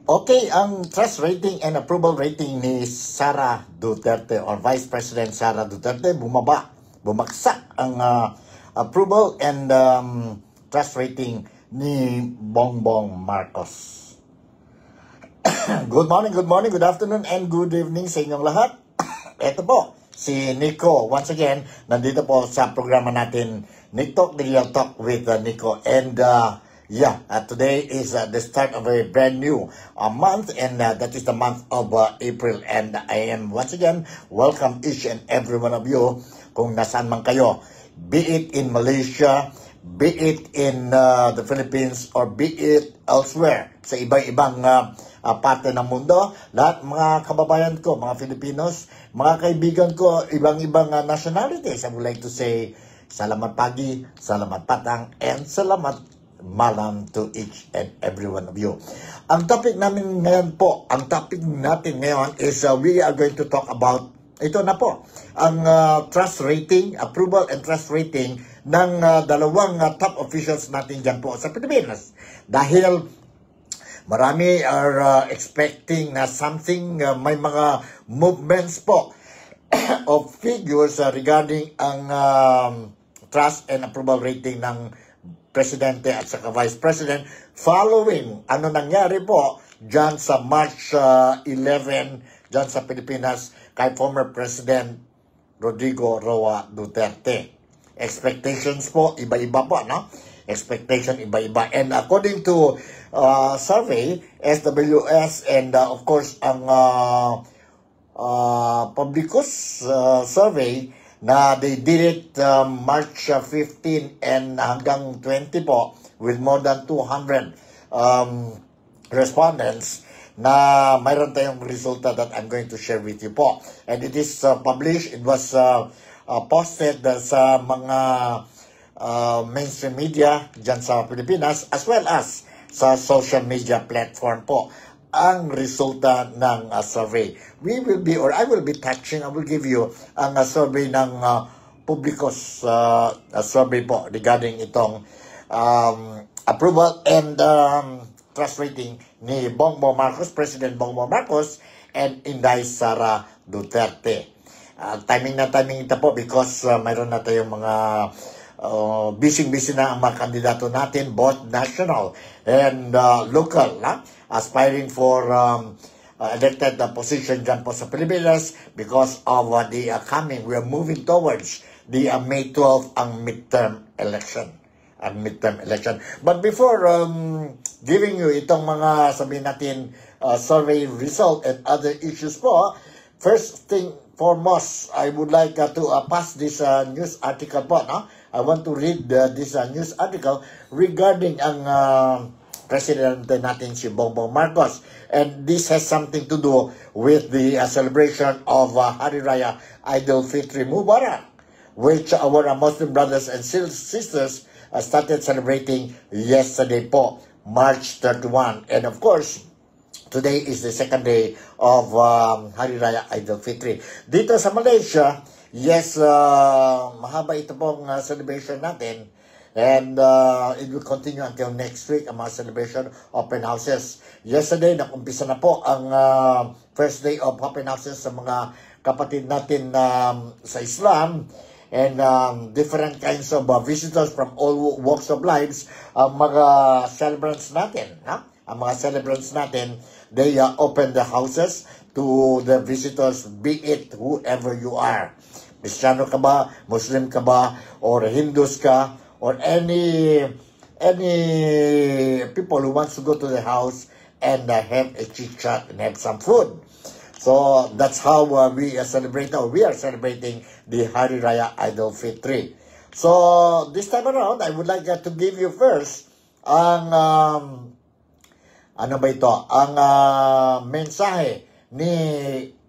Okay, ang trust rating and approval rating ni Sara Duterte or Vice President Sara Duterte bumagsak ang approval and trust rating ni Bongbong Marcos. Good morning, good afternoon, and good evening sa inyong lahat. Ito po, si Nico. Once again, nandito po sa programa natin, Nick Talk, the Real Talk with Nico. And today is the start of a brand new month, and that is the month of April. And I am once again welcome each and every one of you kung nasaan man kayo, be it in Malaysia, be it in the Philippines, or be it elsewhere sa iba-ibang parte ng mundo. Lahat mga kababayan ko, mga Filipinos, mga kaibigan ko, ibang-ibang nationalities, I would like to say salamat pagi, salamat patang, and salamat malam to each and every one of you. Ang topic natin ngayon is we are going to talk about, ito na po, ang trust rating, approval and trust rating ng dalawang top officials natin dyan po sa Pilipinas. Dahil marami are expecting na something, may mga movements po of figures regarding ang trust and approval rating ng Presidente at saka Vice President following ano nangyari po dyan sa March 11 dyan sa Pilipinas kay former President Rodrigo Roa Duterte. Expectations po, iba-iba po, no? Expectation, iba-iba. And according to survey, SWS, and of course, ang Publicus survey, na they did it March 15 and hanggang 20 po, with more than 200 respondents, na mayroon tayong resulta that I'm going to share with you po. And it is published, it was posted sa mga mainstream media dyan sa Pilipinas, as well as sa social media platform po, ang resulta ng survey. We will be, or I will be touching, I will give you ang survey ng Publicus survey po regarding itong approval and trust rating ni Bongbong Marcos, President Bongbong Marcos, and Inday Sara Duterte. Timing ito po because mayroon na tayong mga busy na ang mga kandidato natin, both national and local, aspiring for elected position dyan po sa Pilipinas because of the coming, we are moving towards the May 12 ang midterm election. But before giving you itong mga, sabihin natin, survey result and other issues po, first thing foremost, I would like to pass this news article po, no? I want to read this news article regarding ang Presidente natin si Bongbong Marcos. And this has something to do with the celebration of Hari Raya Idul Fitri Mubarak, which our Muslim brothers and sisters started celebrating yesterday po, March 31. And of course, today is the second day of Hari Raya Idul Fitri. Dito sa Malaysia, yes, mahaba ito pong celebration natin. And it will continue until next week, ang mga celebration, open houses. Yesterday, nakumpisa na po ang first day of open houses sa mga kapatid natin sa Islam. And different kinds of visitors from all walks of lives, ang mga celebrants natin. Ang mga celebrants natin, they open the houses to the visitors, be it whoever you are. Kristiyano ka ba, Muslim ka ba, or Hindus ka, or any people who wants to go to the house and have a chit-chat and have some food. So that's how we celebrate, or we are celebrating the Hari Raya Idul Fitri. So this time around, I would like to give you first ang ang mensahe ni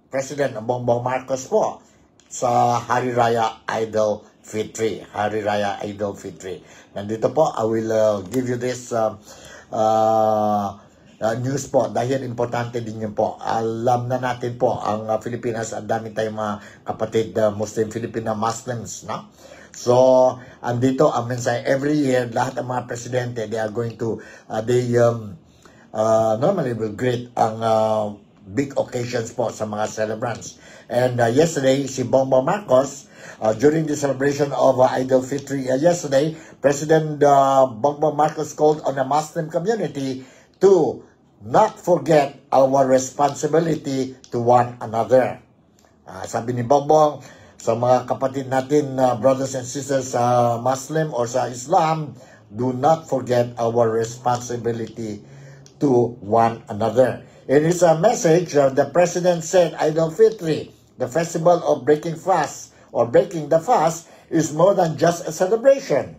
President Bongbong Marcos po sa Hari Raya Idul Fitri. Hari Raya Idul Fitri. Nandito po, I will give you this news po dahil importante din yun po. Alam na natin po, ang Pilipinas, ang dami tayong mga kapatid Muslim, Filipino Muslims, no? So, andito ang mensahe. Every year, lahat ng mga presidente, they are going to, normally will greet ang big occasions po sa mga celebrants. And yesterday, si Bongbong Marcos, during the celebration of Eid al-Fitr yesterday, President Bongbong Marcos called on the Muslim community to not forget our responsibility to one another. Sabi ni Bongbong, sa mga kapatid natin, brothers and sisters sa Muslim or sa Islam, do not forget our responsibility to one another. In his message, the President said Eid al-Fitr, the festival of breaking fast, or breaking the fast, is more than just a celebration,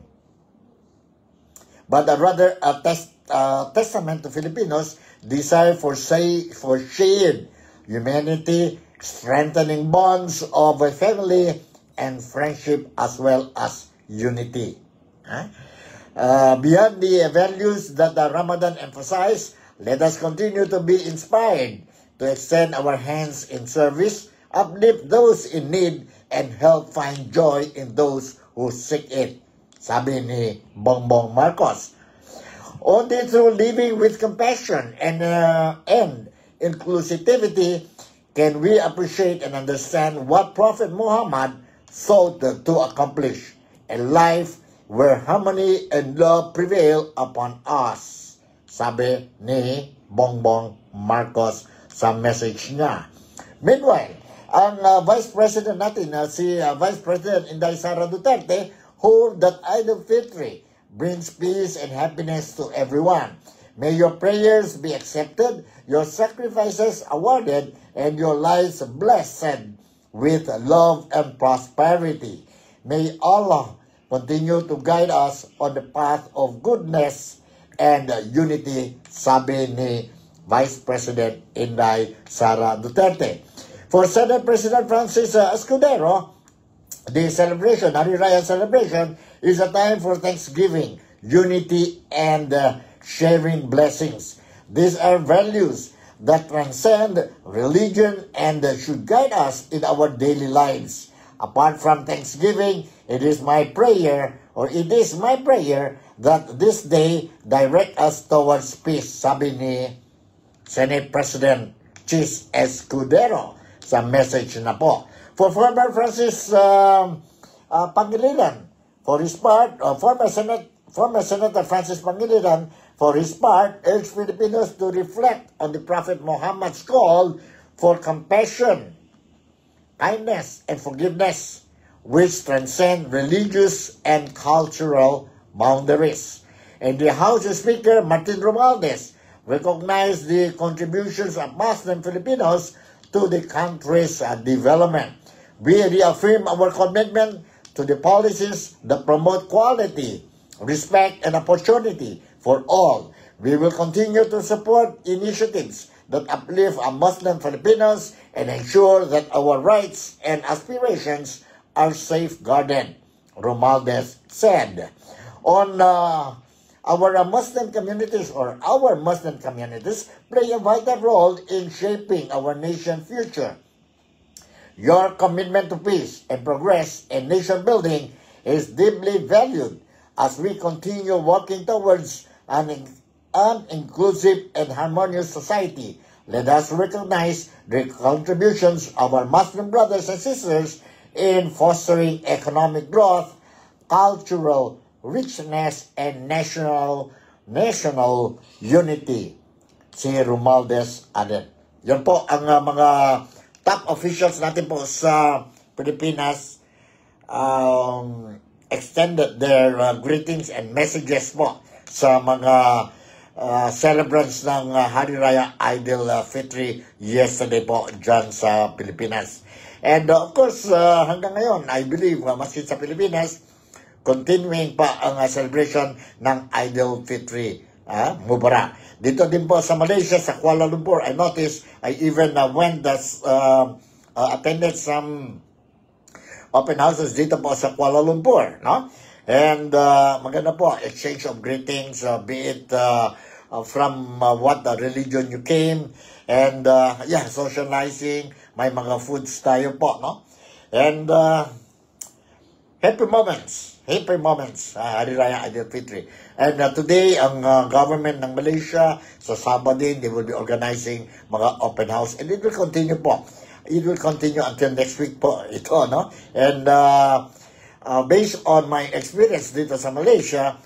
but rather a testament to Filipinos' desire for shared humanity, strengthening bonds of a family and friendship as well as unity. Beyond the values that the Ramadan emphasized, let us continue to be inspired to extend our hands in service, uplift those in need, and help find joy in those who seek it. Sabi ni Bongbong Marcos. Only through living with compassion and inclusivity can we appreciate and understand what Prophet Muhammad sought to accomplish, a life where harmony and love prevail upon us. Sabi ni Bongbong Marcos sa message niya. Meanwhile, ang Vice President natin, si Vice President Inday Sara Duterte, hope that Eid al-Fitr brings peace and happiness to everyone. May your prayers be accepted, your sacrifices awarded, and your lives blessed with love and prosperity. May Allah continue to guide us on the path of goodness and unity, sabi ni Vice President Inday Sara Duterte. For Senate President Francis Escudero, the celebration, Hari Raya celebration, is a time for thanksgiving, unity, and sharing blessings. These are values that transcend religion and should guide us in our daily lives. Apart from thanksgiving, it is my prayer that this day direct us towards peace, sabi ni Senate President Chis Escudero sa message na po. For former Francis Pangilinan, for his part, former Senator Francis Pangilinan, for his part, urged Filipinos to reflect on the Prophet Muhammad's call for compassion, kindness, and forgiveness, which transcend religious and cultural boundaries. And the House Speaker, Martin Romualdez, recognized the contributions of Muslim Filipinos to the country's development. We reaffirm our commitment to the policies that promote quality, respect, and opportunity for all. We will continue to support initiatives that uplift Muslim Filipinos and ensure that our rights and aspirations are safeguarded, Romualdez said. On our Muslim communities play a vital role in shaping our nation's future. Your commitment to peace and progress and nation building is deeply valued as we continue working towards an inclusive and harmonious society. Let us recognize the contributions of our Muslim brothers and sisters in fostering economic growth, cultural richness, and national unity. Si Romualdez added. Yan po ang mga top officials natin po sa Pilipinas extended their greetings and messages po sa mga celebrants ng Hari Raya Eid al-Fitr yesterday po dyan sa Pilipinas. And of course, hanggang ngayon, I believe, maski sa Pilipinas, continuing pa ang celebration ng Eid al-Fitr, Mubarak. Dito din po sa Malaysia, sa Kuala Lumpur, I noticed, I even attended some open houses dito po sa Kuala Lumpur, no? And maganda po, exchange of greetings, be it from what religion you came, and socializing, may mga foods tayo po, no? And happy moments happy moments, Hari Raya Aidilfitri. And today, ang government ng Malaysia, sa Sabado din, they will be organizing mga open house. And it will continue po. It will continue until next week po ito, no? And based on my experience dito sa Malaysia,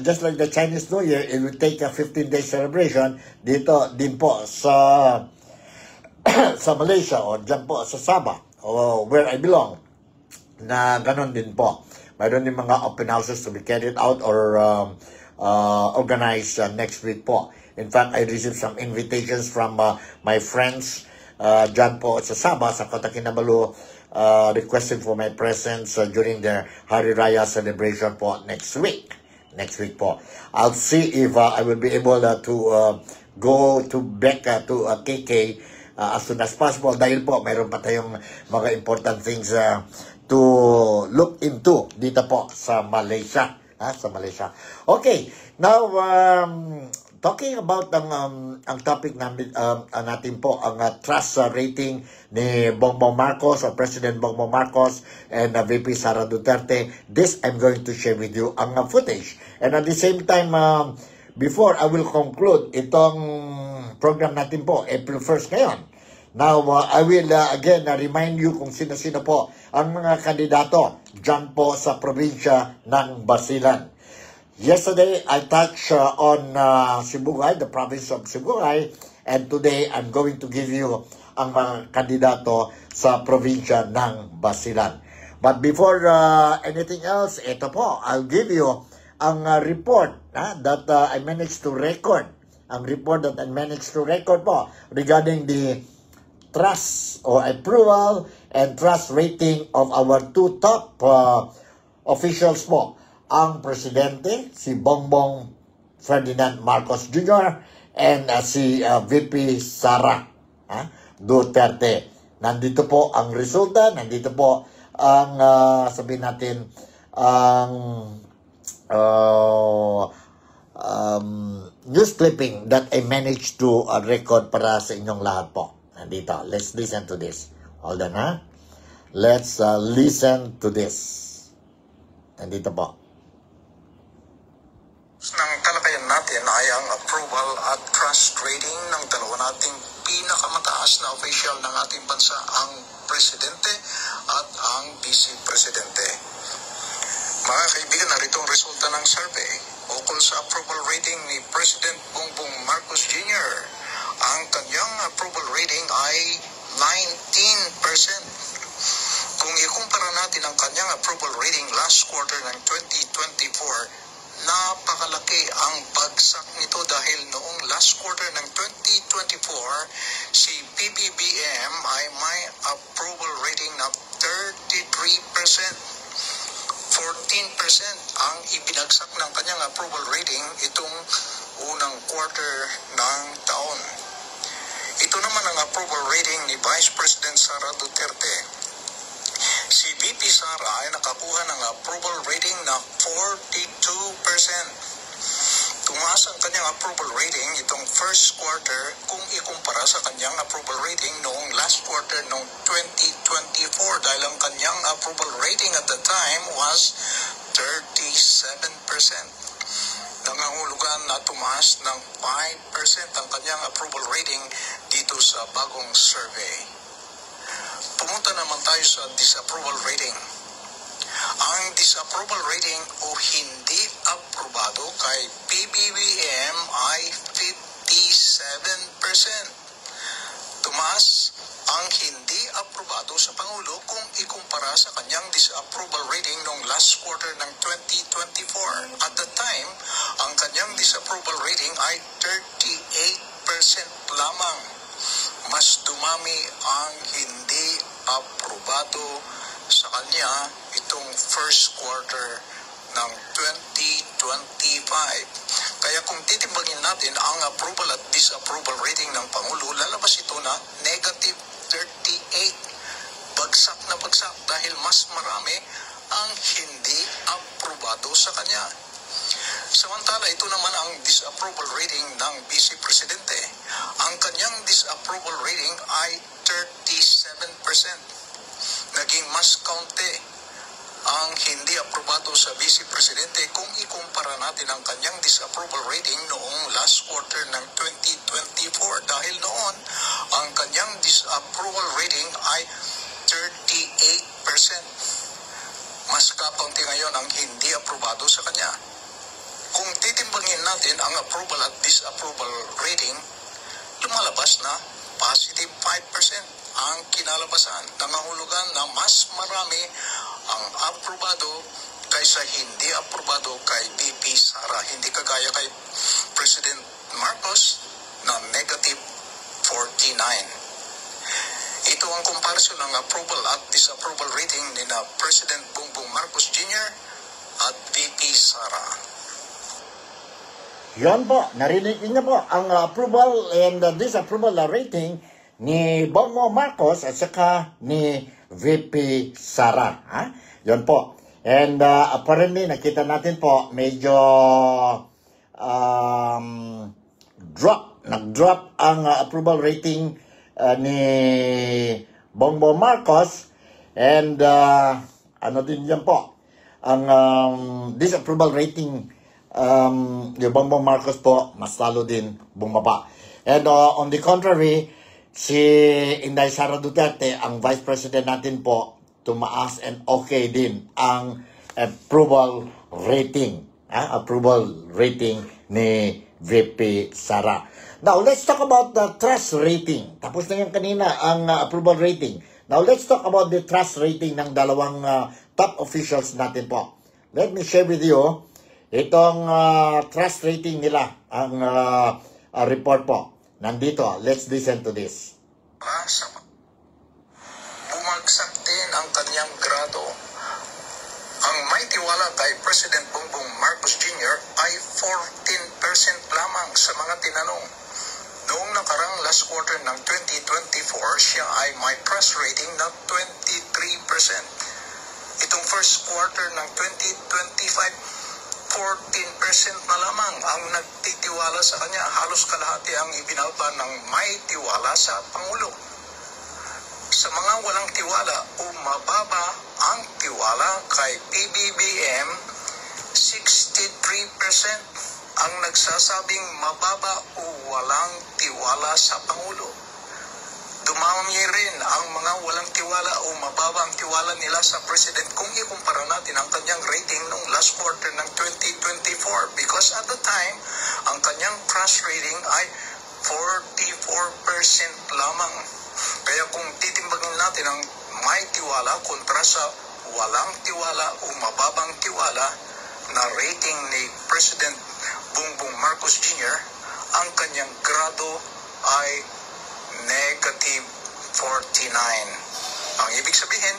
just like the Chinese New Year, it will take a 15-day celebration dito din po sa sa Malaysia o dyan po sa Sabah, o where I belong, na ganon din po. Mayroon din mga open houses to be carried out or organized next week po. In fact, I received some invitations from my friends dyan po sa Sabah, sa Kota Kinabalu, requesting for my presence during their Hari Raya celebration po next week. Next week po. I'll see if I will be able to go to back to KK as soon as possible, dahil po mayroon pa tayong mga important things to look into dito po sa Malaysia. Sa Malaysia. Okay, now talking about ang topic namin, natin po, ang trust rating ni Bongbong Marcos, or President Bongbong Marcos and VP Sara Duterte. This I'm going to share with you ang footage. And at the same time, before I will conclude itong program natin po, April 1st ngayon. Now, I will again remind you kung sino-sino po ang mga kandidato dyan po sa probinsya ng Basilan. Yesterday, I touched on Sibugay, the province of Sibugay, and today I'm going to give you ang mga kandidato sa probinsya ng Basilan. But before anything else, ito po, I'll give you ang report that I managed to record. Ang report that I managed to record po regarding the trust or approval and trust rating of our two top officials po. Ang presidente, si Bongbong Ferdinand Marcos Jr. and si VP Sara Duterte. Nandito po ang resulta, nandito po ang sabihin natin ang news clipping that I managed to record para sa inyong lahat po. Nandito. Let's listen to this. Hold on, ha? Let's listen to this. Nandito po. Ng talakayan natin ay ang approval at trust rating ng dalawa nating pinakamataas na official ng ating bansa, ang Presidente at ang Vice Presidente. Mga kaibigan, narito ang resulta ng survey ukol sa approval rating ni President Bongbong Marcos Jr. Ang kanyang approval rating ay 19%. Kung ikumpara natin ang kanyang approval rating last quarter ng 2024, napakalaki ang bagsak nito dahil noong last quarter ng 2024, si PBBM ay may approval rating na 33%. 14% ang ibinagsak ng kanyang approval rating itong unang quarter ng taon. Ito naman ang approval rating ni Vice President Sara Duterte. Si VP Sara ay nakakuha ng approval rating na 42%. Tumaas ang kanyang approval rating itong first quarter kung ikumpara sa kanyang approval rating noong last quarter noong 2024 dahil ang kanyang approval rating at the time was 37%. Nangangulugan na tumaas ng 5% ang kanyang approval rating dito sa bagong survey. Pumunta naman tayo sa disapproval rating. Ang disapproval rating o hindi aprobado kay PBBM ay 57%. Tumaas ang hindi aprobado sa Pangulo kung ikumpara sa kanyang disapproval rating noong last quarter ng 2024. At the time, ang kanyang disapproval rating ay 38% lamang. Mas dumami ang hindi aprobado sa kanya itong first quarter ng 2025. Kaya kung titimbangin natin ang approval at disapproval rating ng Pangulo, lalabas ito na negative 38. Bagsak na bagsak dahil mas marami ang hindi aprobado sa kanya. Samantala, ito naman ang disapproval rating ng Vice Presidente. Ang kanyang disapproval rating ay 37%. Naging mas kaunti ang hindi aprobado sa Vice Presidente kung ikumpara natin ang kanyang disapproval rating noong last quarter ng 2024. Dahil noon, ang kanyang disapproval rating ay 38%. Mas kapaunti ngayon ang hindi aprobado sa kanya. Kung titimbangin natin ang approval at disapproval rating, lumalabas na positive 5% ang kinalabasan. Nangahulugan na mas marami ang aprobado kaysa hindi aprobado kay VP Sara. Hindi kagaya kay President Marcos na negative 49. Ito ang comparison ng approval at disapproval rating ni na President Bongbong Marcos Jr. at VP Sara. Yan po, narinig niyo po ang approval and disapproval rating ni Bongbong Marcos at saka ni VP Sara. Ha? Yan po. And apparently, nakita natin po, medyo nag-drop ang approval rating ni Bongbong Marcos, and ano din yan po ang disapproval rating ni Bongbong Marcos po mas lalo din bumaba. And on the contrary, si Inday Sara Duterte, ang Vice President natin po, tumaas and okay din ang approval rating ni VP Sara. Now, let's talk about the trust rating. Tapos na yan kanina ang approval rating. Now, let's talk about the trust rating ng dalawang top officials natin po. Let me share with you itong trust rating nila, ang report po. Nandito, let's listen to this. Bumagsak din ang kanyang grado. Ang may tiwala kay President Bongbong Marcos Jr. ay 14% lamang sa mga tinanong. Noong nakarang last quarter ng 2024, siya ay may trust rating na 23%. Itong first quarter ng 2025, 14% na lamang ang nagtitiwala sa kanya. Halos kalahati ang ibinalta ng may tiwala sa Pangulo. Sa mga walang tiwala o mababa ang tiwala kay PBBM, 63% ang nagsasabing mababa o walang tiwala sa Pangulo. Dumami rin ang mga walang tiwala o mababa ang tiwala nila sa President kung ikumpara natin ang kanyang rating noong last quarter ng 2024, because at the time, ang kanyang trust rating ay 44% lamang. Kaya kung titimbangin natin ang may tiwala kontra sa walang tiwala o mababang tiwala na rating ni President Bongbong Marcos Jr., ang kanyang grado ay negative 49. Ang ibig sabihin,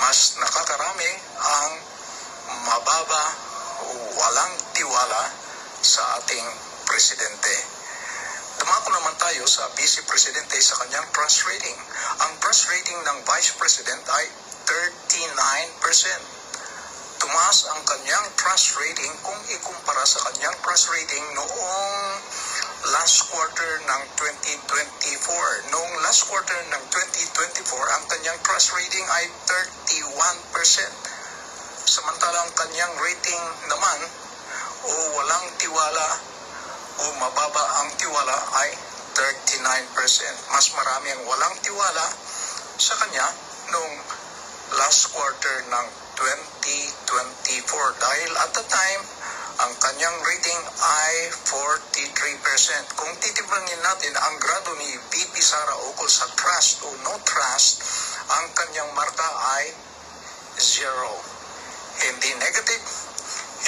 mas nakakarami ang mababa o walang tiwala sa ating presidente. Dumako naman tayo sa Vice Presidente sa kanyang trust rating. Ang trust rating ng Vice President ay 39%. Tumaas ang kanyang trust rating kung ikumpara sa kanyang trust rating noong last quarter ng 2024. Noong last quarter ng 2024, ang kanyang trust rating ay 31%. Samantalang kanyang rating naman o walang tiwala o mababa ang tiwala ay 39%. Mas marami ang walang tiwala sa kanya noong last quarter ng 2024 dahil at the time ang kanyang rating ay 43%. Kung titimbangin natin ang grado ni VP Sara ukol sa trust o no trust, ang kanyang marka ay 0. Hindi negative,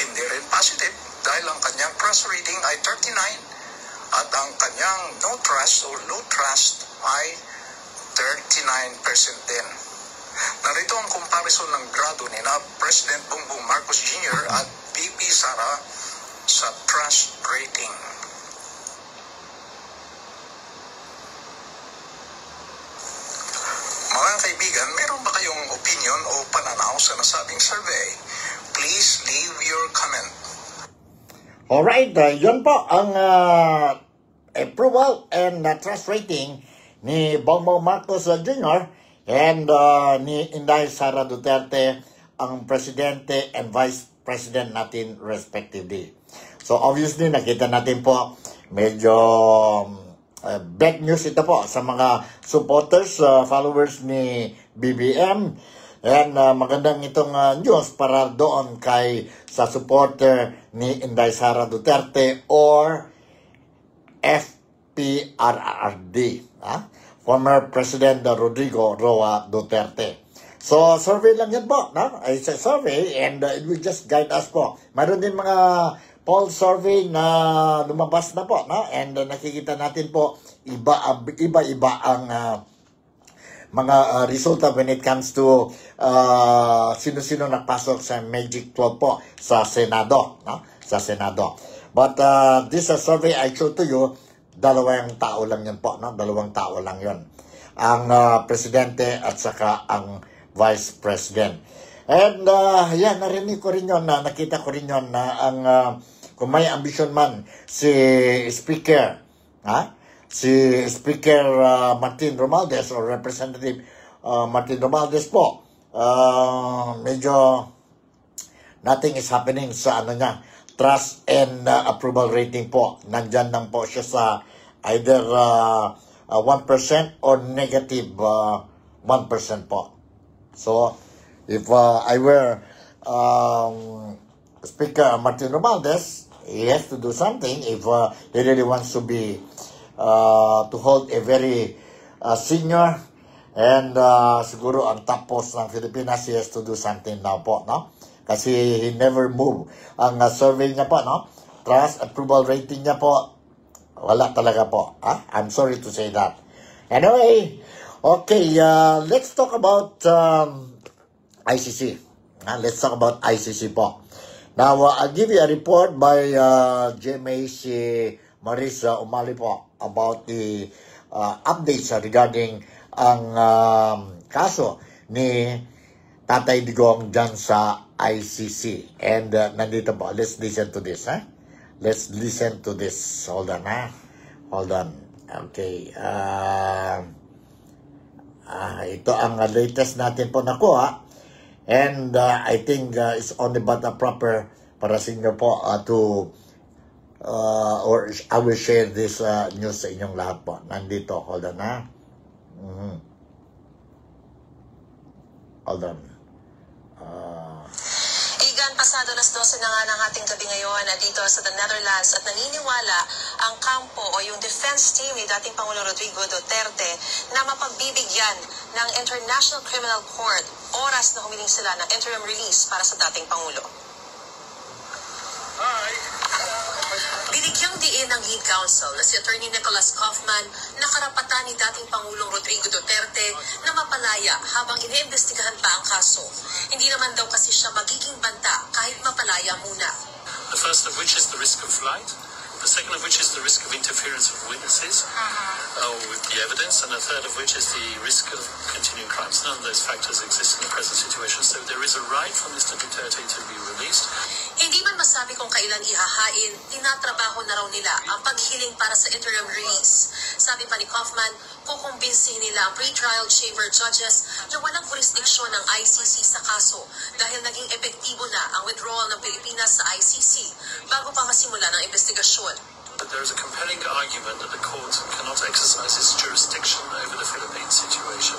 hindi rin positive dahil ang kanyang trust rating ay 39 at ang kanyang no trust o low trust ay 39% din. Narito ang comparison ng grado ni na President Bongbong Marcos Jr. at VP Sara sa trust rating. Mga kaibigan, meron ba kayong opinion o pananaw sa nasabing survey? Please leave your comment. Alright, yun po ang approval and trust rating ni Bongbong Marcos Jr. and ni Inday Sara Duterte ang presidente and vice president natin respectively. So obviously nakita natin po medyo bad news ito po sa mga supporters, followers ni BBM. And magandang itong news para doon sa supporter ni Inday Sara Duterte or FPRRD, former President Rodrigo Roa Duterte. So, survey lang yan po. It's a survey and it will just guide us po. Mayroon din mga poll survey na lumabas na po. And nakikita natin po, iba-iba ang mga resulta when it comes to sino-sino nakpasok sa Magic Club po sa Senado. Sa Senado. But this survey I showed to you, dalawang tao lang yan po. Dalawang tao lang yon. Ang presidente at saka ang vice president. And yan, narinig ko rin yun, nakita ko rin yun na ang kung may ambisyon man si Speaker, si Speaker Martin Romualdez or Representative Martin Romualdez po, medyo nothing is happening sa niya, trust and approval rating po. Nandyan lang po siya sa either 1% or negative 1% po. So, if I were Speaker Martin Romualdez, he has to do something if he really wants to be to hold a very senior and siguro ang top post ng Pilipinas, he has to do something now po, Kasi he never move. Ang survey niya po, trust, approval rating niya po, wala talaga po. I'm sorry to say that. Anyway, okay, let's talk about ICC. Let's talk about ICC po. Now, I'll give you a report by GMA si Marisa Umali po about the updates regarding ang kaso ni Tatay Digong dyan sa ICC. And nandito po, let's listen to this. Let's listen to this. Hold on. Hold on. Okay. Ito ang latest natin po nakuha. And I think it's only but proper para sa inyo po to or I will share this news sa inyong lahat po. Nandito. Hold on Hold on. Igan, pasado nas 12 na nga ng ating gabi ngayon dito sa the Netherlands at naniniwala ang kampo o yung defense team ni dating Pangulo Rodrigo Duterte na mapagbibigyan ng International Criminal Court oras na humiling sila ng interim release para sa dating Pangulo. Binigyang diin ng lead counsel na si Attorney Nicholas Kaufman na karapatan ni dating Pangulong Rodrigo Duterte na mapalaya habang iniimbestigahan pa ang kaso. Hindi naman daw kasi siya magiging banta kahit mapalaya muna. The first of which is the risk of flight. The second of which is the risk of interference of witnesses with the evidence, and the third of which is the risk of continuing crimes. None of those factors exist in the present situation, so there is a right for Mr. Duterte to be released. Hindi man masabi kung kailan ihahain, tinatrabaho na raw nila ang paghiling para sa interim release. Sabi pa ni Kaufman, kukumbinsihin nila ang pre-trial chamber judges na walang jurisdiksyon ng ICC sa kaso dahil naging epektibo na ang withdrawal ng Pilipinas sa ICC bago pa masimula ng investigasyon. But there is a compelling argument that the court cannot exercise its jurisdiction over the Philippines situation.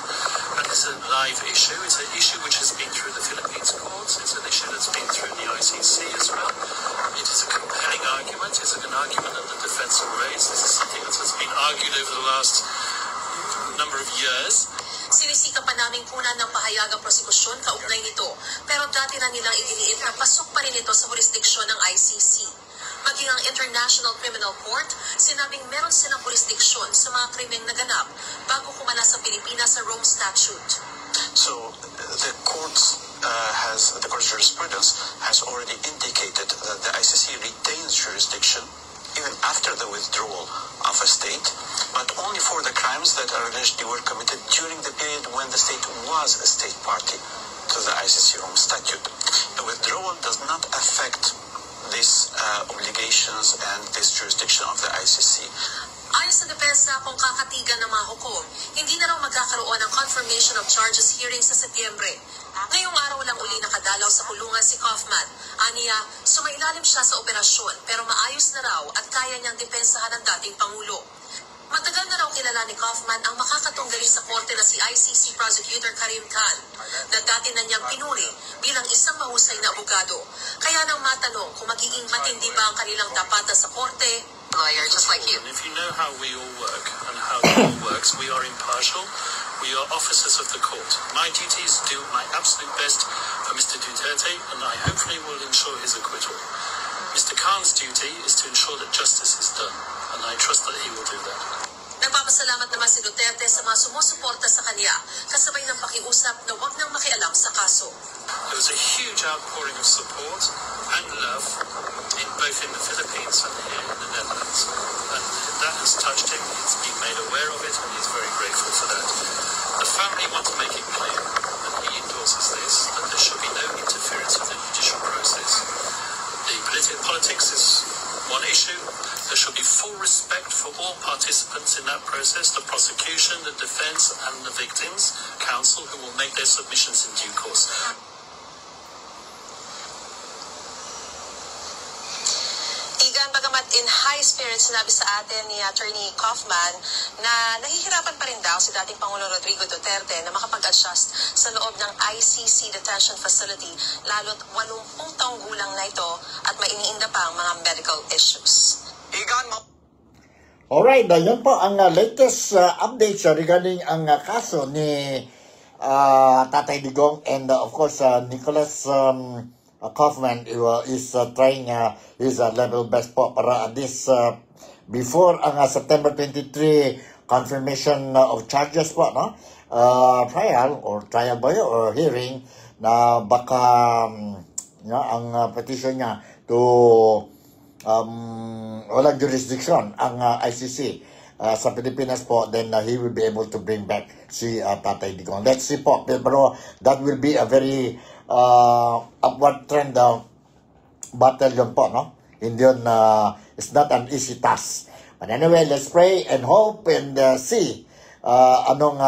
And it's a live issue. It's an issue which has been through the Philippines courts. It's an issue that's been through the ICC as well. It is a compelling argument. It's an argument that the defense have raised. This is something that has been argued over the last number of years. Sinisika pa naming punan ng pahayag ang prosekusyon kaugnay nito, pero dati na nilang iginiit na pasok pa rin ito sa jurisdiksyon ng ICC. Maging ang International Criminal Court, sinabing meron silang jurisdiksyon sa mga krimeng naganap bago kumala sa Pilipinas sa Rome Statute. So the court's jurisprudence has already indicated that the ICC retains jurisdiction even after the withdrawal of a state, but only for the crimes that are alleged were committed during the period when the state was a state party to the ICC Rome Statute. The withdrawal does not affect these obligations and this jurisdiction of the ICC. Ayon sa depensa, kung kakatigan ng mga hukom, hindi na raw magkakaroon ng confirmation of charges hearing sa Setyembre. Ngayong araw lang uli nakadalaw sa kulungan si Kaufman. Aniya, sumailalim siya sa operasyon pero maayos na raw at kaya niyang depensahan ng dating Pangulo. Matagal na raw kilala ni Kaufman ang makakatunggali sa korte na si ICC Prosecutor Karim Khan na dati na niyang pinuri bilang isang mahusay na abogado. Kaya nang matanong kung magiging matindi ba ang kanilang tapatan sa korte, lawyer just like you. If you know how we all work and how the law works, we are impartial. We are officers of the court. My duty is to do my absolute best for Mr. Duterte, and I hopefully will ensure his acquittal. Mr. Khan's duty is to ensure that justice is done, and I trust that he will do that. Nagpapasalamat naman si Duterte sa mga sumusuporta sa kanya, kasabay ng pakiusap na huwag nang makialam sa kaso. There was a huge outpouring of support and love both in the Philippines and here in the Netherlands. And that has touched him. He's been made aware of it, and he's very grateful for that. The family want to make it clear, and he endorses this, that there should be no interference in the judicial process. The politics is one issue. There should be full respect for all participants in that process, the prosecution, the defense, and the victims' counsel, who will make their submissions in due course. Igan, bagamat in high spirits, sinabi sa atin ni Attorney Kaufman na nahihirapan pa rin daw si dating Pangulong Rodrigo Duterte na makapag-adjust sa loob ng ICC detention facility, lalo't 80 taong gulang na ito at may iniinda pa ang mga medical issues. Igan, Alright, yun po ang latest updates regarding ang kaso ni Tatay Digong and of course Nicholas Kaufman is trying his level best po para this before ang September 23 confirmation of charges po, no? Trial ba yun, or hearing na baka ang petition niya to walang jurisdiction ang ICC sa Pilipinas po, then he will be able to bring back si Tatay Digong. Let's see po, pero that will be a very upward trend battle yun po, no? Hindi yun, it's not an easy task. But anyway, let's pray and hope and see anong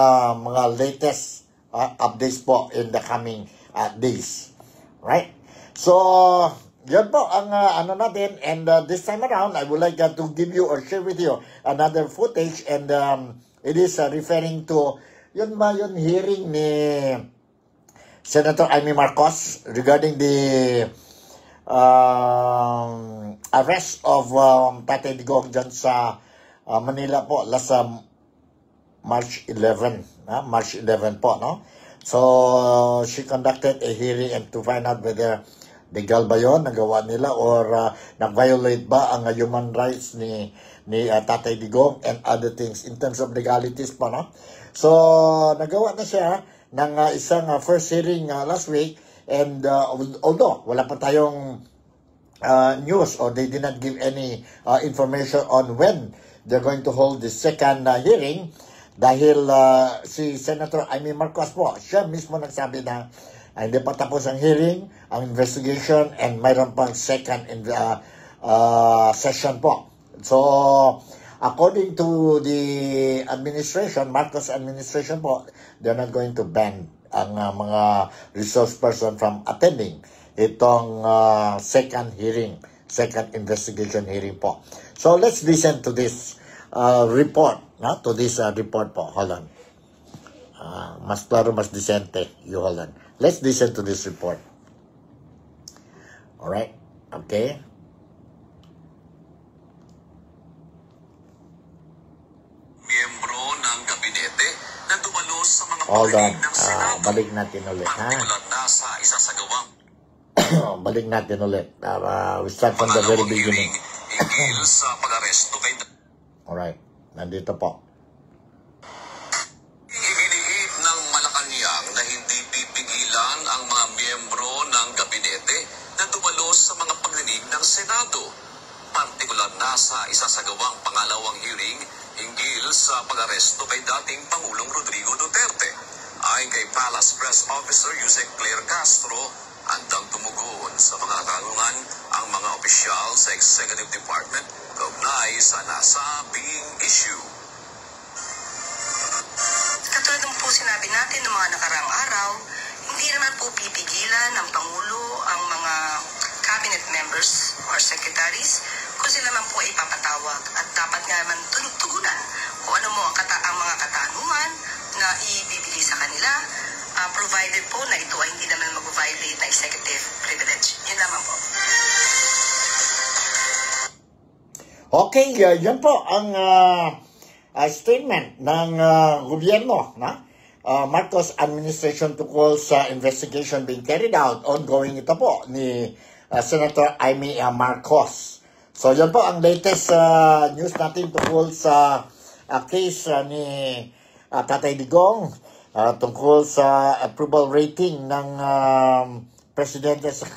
mga latest updates po in the coming days. Right? So, yun po ang ano natin, and this time around, I would like to give you or share with you another footage, and it is referring to yun hearing ni Senator Amy Marcos regarding the arrest of Tatay Digong dyan sa Manila po last March 11 po, no? So she conducted a hearing and to find out whether legal ba yun nagawa nila or nag-violate ba ang human rights ni Tatay Digong and other things in terms of legalities po, no? So nagawa na siya ng isang first hearing last week, and although wala pa tayong news or they did not give any information on when they're going to hold the second hearing, dahil si Senator Amy Marcos po, siya mismo nagsabi na hindi pa tapos ang hearing, ang investigation, and mayroon pang second session po. So according to the administration, Marcos administration po, they're not going to ban ang mga resource person from attending itong second investigation hearing po. So let's listen to this report, to this report po. Hold on. Mas claro, mas decente. You hold on. Let's listen to this report. Alright? Okay? Hold on. Balik natin ulit, ha? Balik natin ulit. We start from the very beginning. Alright. Nandito po. Iginiit ng Malacanang na hindi pipigilan ang mga miyembro ng gabinete na dumalo sa mga pagdinig ng Senado. Partikular na sa isasagawang pangalawang hearing hinggil sa pag-aresto kay dating Pangulong Rodrigo Duterte. Ayon kay Palace Press Officer Yusek Claire Castro, handang tumugon sa mga katanungan ang mga opisyal sa Executive Department kaugnay sa nasabing issue. natin ng mga nakaraang araw, hindi naman po pipigilan ng Pangulo ang mga cabinet members or secretaries kung sila man po ay ipapatawag. At dapat nga naman tugunan kung ano mo ang mga katanungan na ibibigay sa kanila, provided po na ito ay hindi naman mag-violate na executive privilege. Yun naman po. Okay, yan po ang statement ng gobyerno na Marcos administration tungkol sa investigation being carried out, ongoing ito po ni Senator Amy Marcos. So yan po ang latest news natin tungkol sa case ni Tatay Digong tungkol sa approval rating ng presidente sa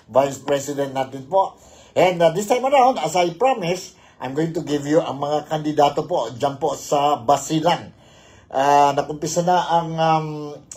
vice president natin po. And this time around, as I promised, I'm going to give you ang mga kandidato po dyan po sa Basilan. Nakumpisa na ang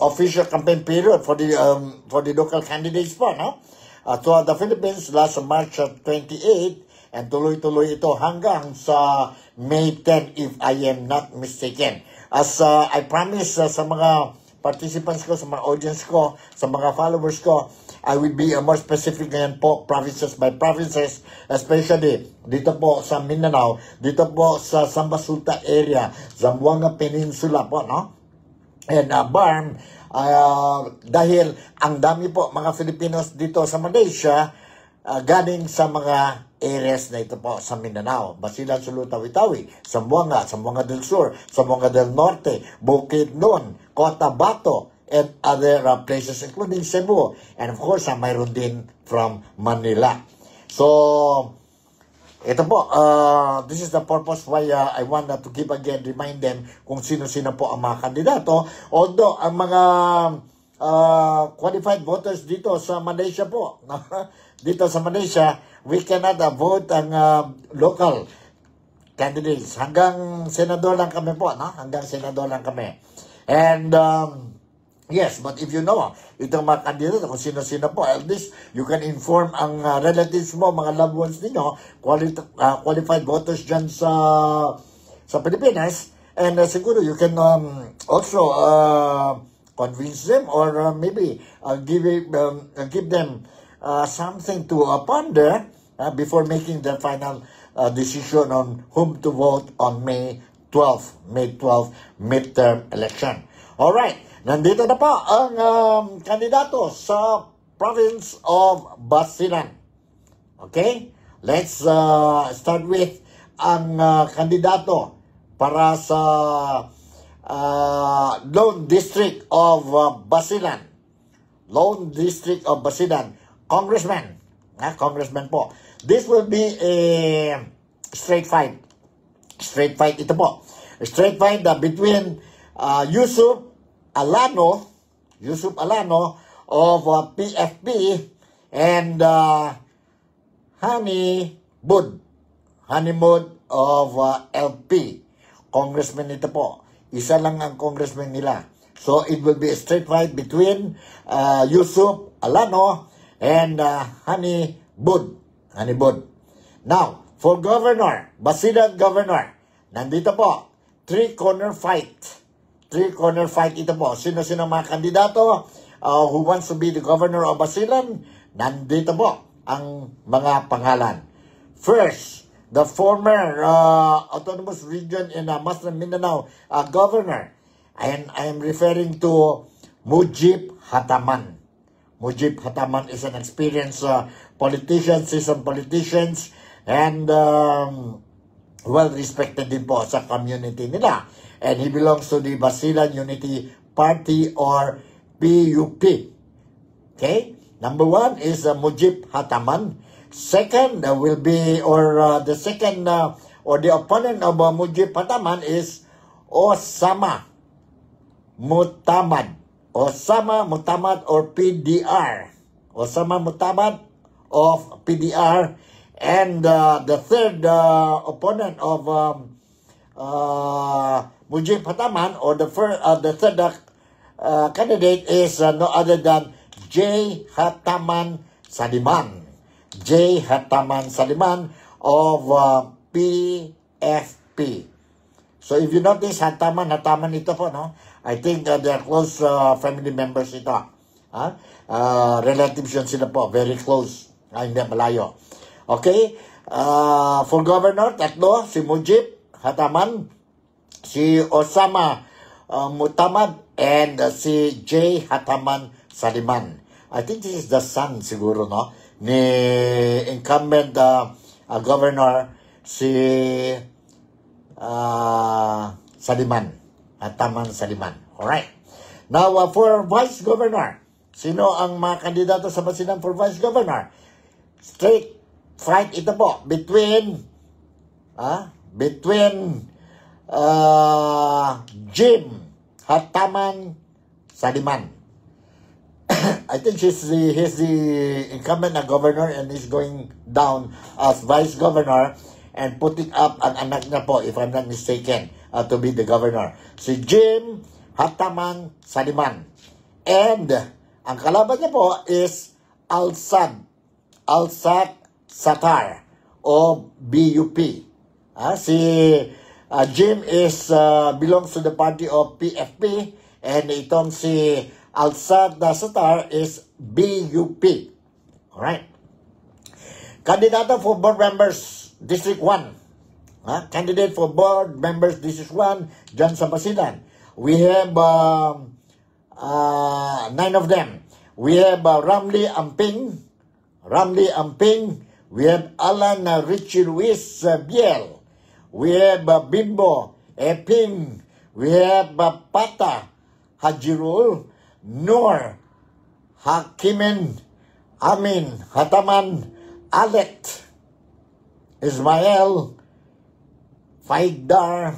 official campaign period for the local candidates po, no? To the Philippines last March 28 and tuloy-tuloy ito hanggang sa May 10 if I am not mistaken. As I promised sa mga participants ko, sa mga audience ko, sa mga followers ko, I will be more specific ngayon po, provinces by provinces, especially dito po sa Mindanao, dito po sa Sambasulta area, Zamboanga Peninsula po, no? And BARM, dahil ang dami po mga Filipinos dito sa Malaysia, galing sa mga areas na ito po sa Mindanao, Basilan, Sulu, Tawi-Tawi, Zamboanga, Zamboanga del Sur, Zamboanga del Norte, Bukidnon, Cotabato, and other places including Cebu, and of course mayroon din from Manila. So ito po, this is the purpose why I want to keep again remind them kung sino-sino po ang mga kandidato, although ang mga qualified voters dito sa Malaysia po dito sa Malaysia, we cannot vote ang local candidates. Hanggang senador lang kami po, no? Hanggang senador lang kami. And yes, but if you know itong mga kandidato, kung sino-sino po, at least you can inform ang relatives mo, mga loved ones ninyo, qualified voters dyan sa Pilipinas, and siguro you can also convince them or maybe give them something to ponder before making their final decision on whom to vote on May 12 midterm election. Alright, nandito na po ang kandidato sa province of Basilan. Okay? Let's start with ang kandidato para sa Lone District of Basilan. Lone District of Basilan. Congressman. Congressman po. This will be a straight fight. Straight fight ito po. Straight fight between Yusuf Alano of PFP and Hani Bud of LP. Congressman ito po. Isa lang ang congressman nila. So it will be a straight fight between Yusuf Alano and Hani Bud. Now, for governor, Basilan governor, nandito po, three-corner fight. Three-corner fight ito po. Sino-sino mga kandidato who wants to be the governor of Basilan? Nandito po ang mga pangalan. First, the former autonomous region in Muslim Mindanao governor. And I am referring to Mujib Hataman. Mujib Hataman is an experienced politician, seasoned politicians, and well-respected din po sa community nila. And he belongs to the Basilan Unity Party or PUP. Okay? Number one is Mujib Hataman. Second will be, or the second, or the opponent of Mujib Hataman is Osama Mutamad. Osama Mutamad or PDR. Osama Mutamad of PDR. And the third opponent of Mujib Hataman, or the third candidate is no other than J. Hataman Saliman. J. Hataman Saliman of PFP. So if you notice, Hataman ito po, no? I think they are close family members ito. Relatives yun sila po, very close. Hindi malayo. Okay? For governor, tatlo, si Mujib Hataman, si Osama Mutamad, and si J. Hataman Saliman. I think this is the son siguro, no? Ni incumbent governor si Saliman. Hataman Saliman. Alright. Now, for vice governor, sino ang mga kandidato sa Basilan for vice governor? Straight fight ito po between Jim Hataman Saliman. I think he's the incumbent na governor and he's going down as vice governor and putting up ang anak niya po, if I'm not mistaken, to be the governor. Si Jim Hataman Saliman. And ang kalaban niya po is Alsat Satar o BUP. Si Jim belongs to the party of PFP and itong si Alsat Satar is BUP. Alright. Kandidato for board members District 1. Candidate for board members District 1 dyan sa Basilan. We have 9 of them. We have Ramli Amping. We have Alan Richie Luis Biel. We have Bimbo Eping. We have Pata Hajirul. Nur Hakimin. Amin Hataman. Alet Ismail, Faidar,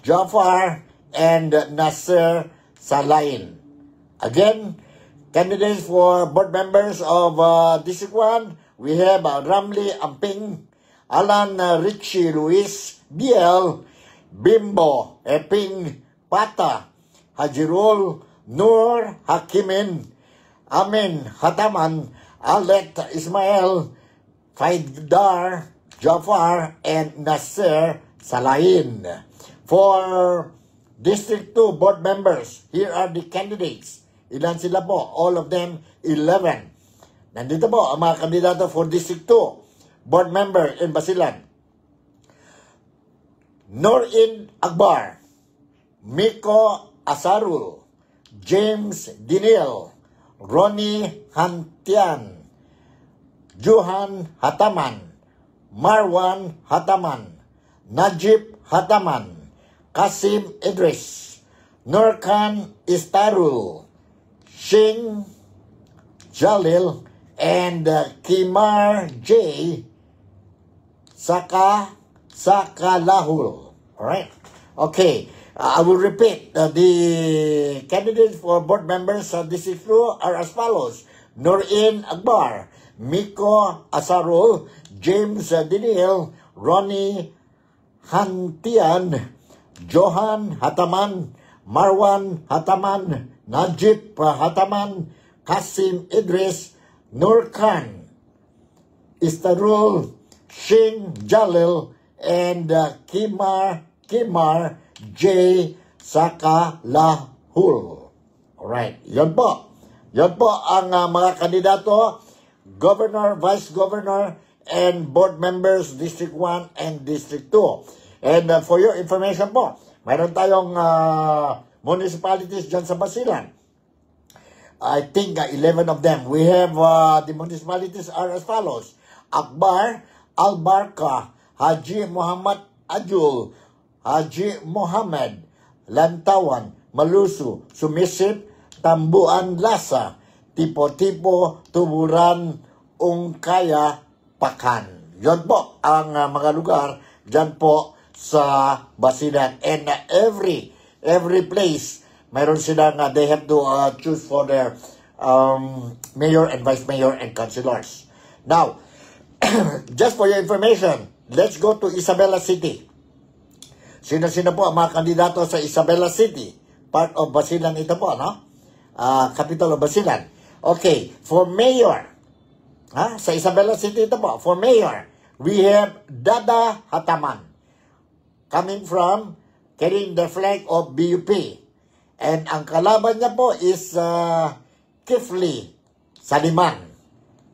Jafar, and Nasser Salain. Again, candidates for board members of District 1, we have Ramli Amping, Alan Richie Luis Biel, Bimbo Eping, Pata Hajirul, Nur Hakimin, Amin Hataman, Alet Ismail, Faidar, Jafar, and Nasser Salain. For District 2 board members, here are the candidates. Ilan sila po? All of them, 11. Nandito po ang mga kandidato for District 2 board member in Basilan. Norin Akbar, Miko Asarul, James Dinil, Ronnie Hantian, Johan Hataman, Marwan Hataman, Najib Hataman, Kasim Idris, Nurkan Istarul, Shing Jalil, and Kimar J. Sakalahul. Alright? Okay. I will repeat. The candidates for board members of District 2 are as follows. Norin Akbar, Miko Asarul, James Dinil, Ronnie Hantian, Johan Hataman, Marwan Hataman, Najib Hataman, Kasim Idris, Nurkan Istarul, Shin Jalil, and Kimar J. Sakalahul. Alright, yun po. Yun po ang mga kandidato, governor, vice governor, and board members, District 1 and District 2. And for your information po, mayroon tayong municipalities dyan sa Basilan. I think 11 of them. We have, the municipalities are as follows. Akbar, Albarka, Haji Muhammad Ajul, Haji Muhammad, Lantawan, Malusu, Sumisip, Tambuan Lasa, Tipo-Tipo, Tuburan, Ungkaya, Pakan. Yon po ang mga lugar dyan po sa Basilan. And every place, mayroon silang, they have to choose for their mayor and vice mayor and councilors. Now, just for your information, let's go to Isabela City. Sino-sino po ang mga kandidato sa Isabela City? Part of Basilan ito po, no? Capital of Basilan. Okay, for mayor, sa Isabela City ito po, for mayor, we have Dada Hataman, coming from carrying the flag of BUP. And ang kalaban niya po is Kifli Saliman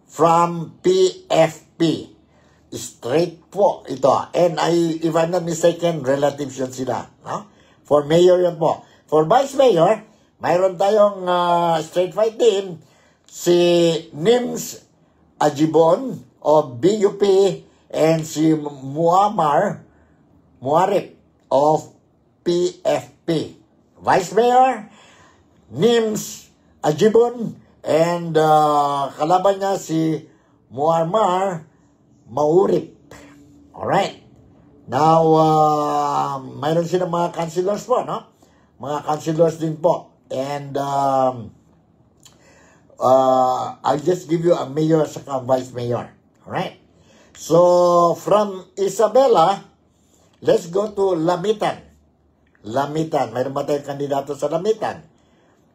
from PFP. Straight po ito. And if I'm not mistaken, relatives yun sila. No? For mayor yan po. For vice mayor, mayroon tayong straight fight din. Si Nims Ajibon of BUP and si Muarip of PFP. Vice Mayor, Nims Ajibon, and kalaban niya si Muammar Maurip. Alright. Now, mayroon silang mga councilors po, no? Mga councilors din po. And I'll just give you a mayor at a vice mayor. Alright. So, from Isabela, let's go to Lamitan. Lamitan. Mayroon ba tayong kandidato sa Lamitan?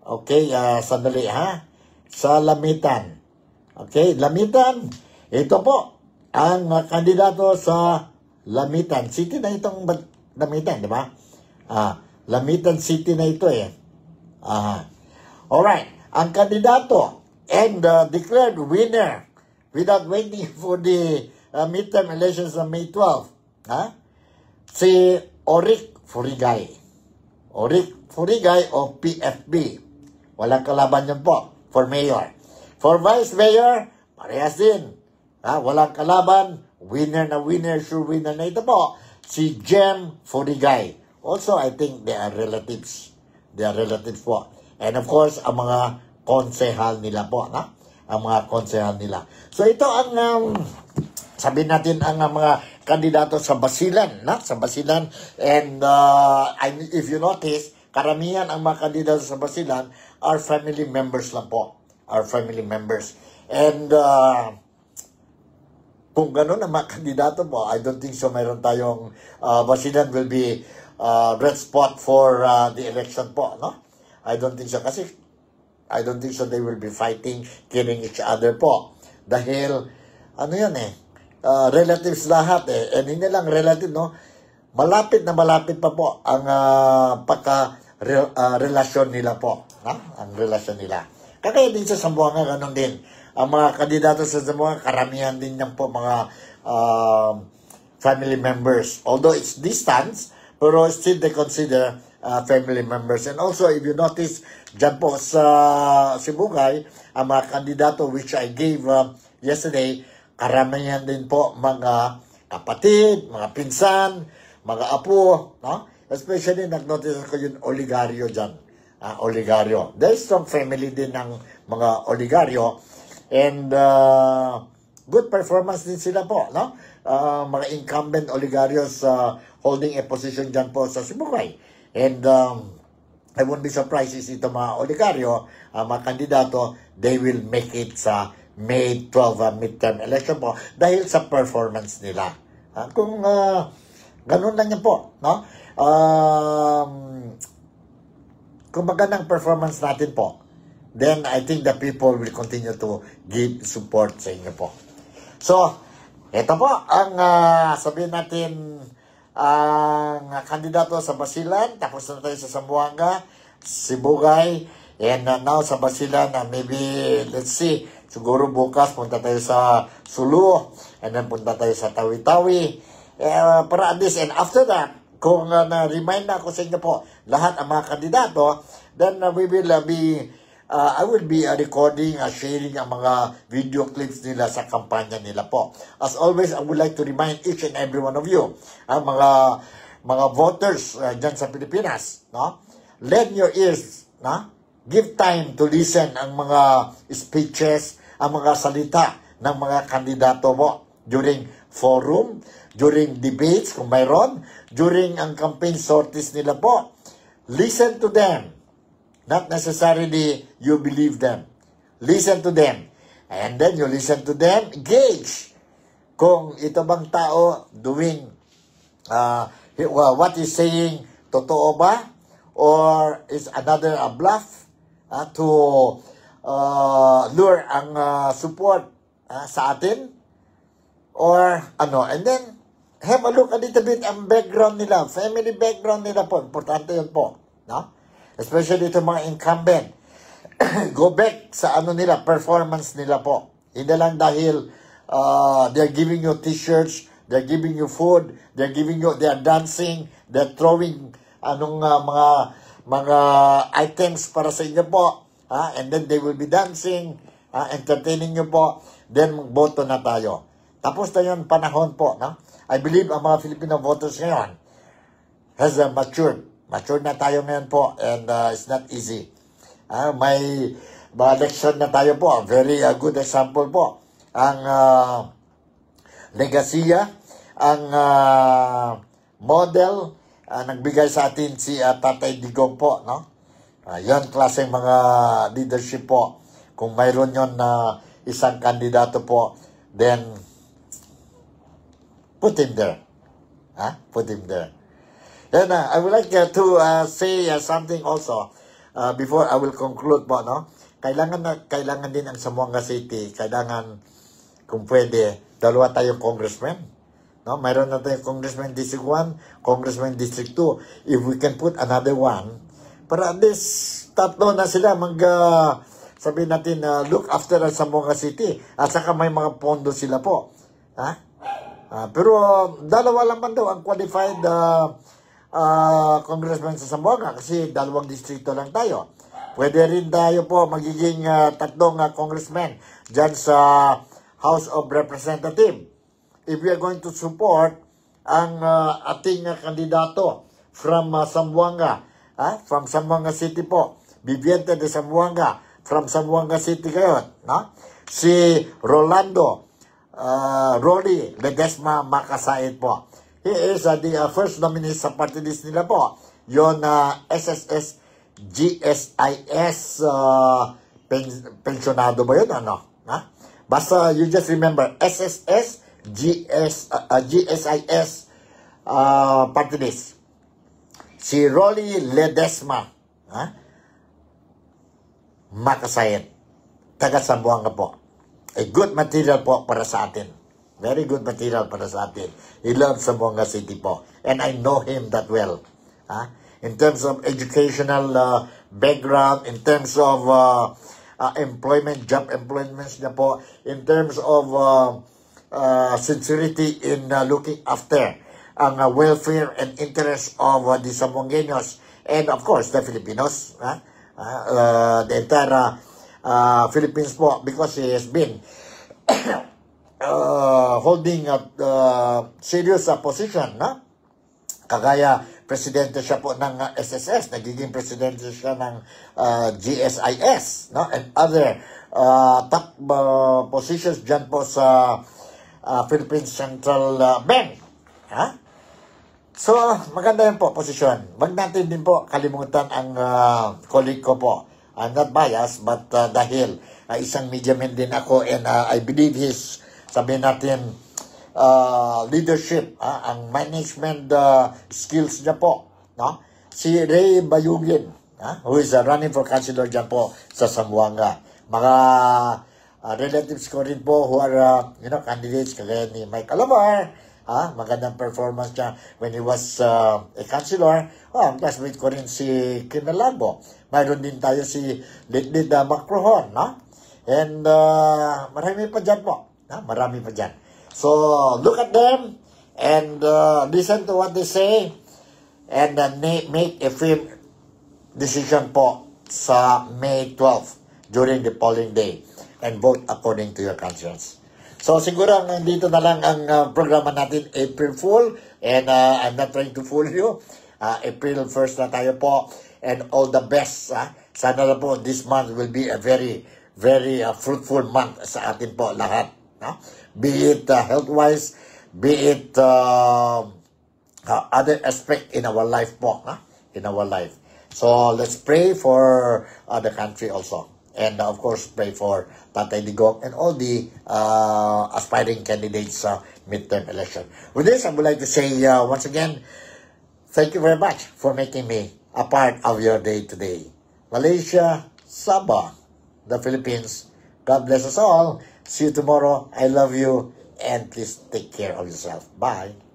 Okay, sandali ha. Sa Lamitan. Okay, Lamitan. Ito po, ang kandidato sa Lamitan. City na itong Lamitan, di ba? Lamitan City na ito eh. Alright, ang kandidato and declared winner without waiting for the midterm elections on May 12. Si Oric Furigay. Oric Furigay of PFB. Walang kalaban yan po for mayor. For vice mayor, parehas din. Walang kalaban. Winner na winner, sure winner na ito po. Si Jem Furigay. Also, I think they are relatives. They are relatives po. And of course, ang mga konsehal nila po. Ang mga konsehal nila. So ito ang sabihin natin ang mga kandidato sa Basilan, sa Basilan. And if you notice, karamihan ang mga kandidato sa Basilan are family members lang po. Are family members. And kung gano'n ang mga kandidato po, I don't think so mayroon tayong Basilan will be red spot for the election po, no? I don't think so. Kasi I don't think so they will be fighting, killing each other po. Dahil, ano yan relatives lahat and hindi lang relative, no? Malapit pa po ang relasyon nila po, ang relasyon nila. Kaya din sa Zamboanga, ganun din. Ang mga kandidato sa Zamboanga, karamihan din yan po mga family members. Although it's distance, pero still they consider family members. And also, if you notice, dyan po sa Sibugay, ang mga kandidato which I gave yesterday, karamihan din po mga kapatid, mga pinsan, mga apo, no? Especially, nag-notice ko yung oligaryo dyan. Oligaryo. There's strong family din ng mga oligaryo. And good performance din sila po, no? Mga incumbent oligaryos holding a position dyan po sa Sibugay. And I won't be surprised if ito mga oligaryo, mga kandidato, they will make it sa May 12 midterm election po dahil sa performance nila. Kung ganun lang yan po, no? Kung magandang performance natin po, then I think the people will continue to give support sa inyo po. So, ito po ang sabihin natin ang kandidato sa Basilan. Tapos na tayo sa Zamboanga, Sibugay, and now sa Basilan, maybe, let's see, siguro bukas punta tayo sa Sulu, and then punta tayo sa Tawi-Tawi, para at least, and after that, kung na-remind na ako sa inyo po, lahat ang mga kandidato, then we will I will be recording, sharing ang mga video clips nila sa kampanya nila po. As always, I would like to remind each and every one of you, ang mga voters dyan sa Pilipinas, no? Lend your ears, no? Give time to listen ang mga speeches, ang mga salita ng mga kandidato mo during forum, during debates kung mayroon, during ang campaign sorties nila po. Listen to them. Not necessarily you believe them. Listen to them. And then you listen to them, gauge kung ito bang tao doing what he's saying, totoo ba? Or is another a bluff to lure ang support sa atin? Or ano? And then, have a look a little bit ang background nila, family background nila po. Importante yun po. No? Especially itong mga incumbent. Go back sa ano nila, performance nila po. Hindi lang dahil they're giving you t-shirts, they're giving you food, they're dancing, they're throwing mga items para sa inyo po. And then they will be dancing, entertaining nyo po. Then boto na tayo. Tapos na yun, panahon po. No? I believe ang mga Filipino voters ngayon has matured. Matured na tayo ngayon po. And it's not easy. May election na tayo po. Very good example po. Ang Legacia, ang model, nagbigay sa atin si Tatay Digong po. No? Yan klaseng mga leadership po. Kung mayroon yun na isang kandidato po, then put him there. Put him there. Then I would like to say something also before I will conclude po. No? Kailangan din ang Zamboanga City. Kailangan, kung pwede, dalawa tayong congressman. No? Mayroon na tayong congressman District 1, congressman District 2. If we can put another one, para at least tatlo na sila sabihin natin, look after ang Zamboanga City. At saka may mga pondo sila po. Pero dalawa lang man daw ang qualified congressman sa Zamboanga kasi dalawang distrito lang tayo. Pwede rin tayo po magiging tatlong congressman dyan sa House of Representatives. If we are going to support ang ating kandidato from Zamboanga, from Zamboanga City po, Viviente de Zamboanga, from Zamboanga City kayo, no? Si Rolando Rolly Ledesma Makasait po. He is the first nominee sa party list nila po. Yon SSS GSIS pensionado ba yun? Ano? Basta you just remember SSS GSIS party list. Si Rolly Ledesma Makasait, taga Zamboanga po. A good material po para sa atin. Very good material para sa atin. He loves Zamboanga City po. And I know him that well. In terms of educational background, in terms of employment, job employments niya po, in terms of sincerity in looking after ang welfare and interest of the Zamboangueños and of course the Filipinos. The entire Philippines po, because he has been holding a serious position, no? Kagaya presidente siya po ng SSS, nagiging presidente siya ng GSIS, no? And other top positions dyan po sa Philippine Central Bank. So, maganda yan po, posisyon. Wag natin din po kalimutan ang colleague ko po. I'm not biased, but dahil isang media man din ako and I believe his, sabihin natin, leadership, ang management skills niya po. No? Si Ray Bayugin, who is running for councilor dyan po sa Zamboanga. Mga relatives ko rin po who are, candidates kagaya ni Mike Alamar. Magandang performance niya when he was a councilor. Classmate ko rin si Kinalabo. Mayroon din tayo si Lidlid Macrohon, no? And marami pa dyan po. Marami pa dyan. So, look at them and listen to what they say and make a firm decision po sa May 12 during the polling day and vote according to your conscience. So, siguro nandito na lang ang programa natin, April Fool. And I'm not trying to fool you. April 1st na tayo po. And all the best. Sana na po this month will be a very, very fruitful month sa atin po lahat. Be it health-wise, be it other aspect in our life po. In our life. So, let's pray for the country also. And of course, pray for Tatay Digong and all the aspiring candidates sa midterm election. With this, I would like to say once again, thank you very much for making me a part of your day today. Malaysia, Sabah, the Philippines, God bless us all. See you tomorrow. I love you. And please take care of yourself. Bye.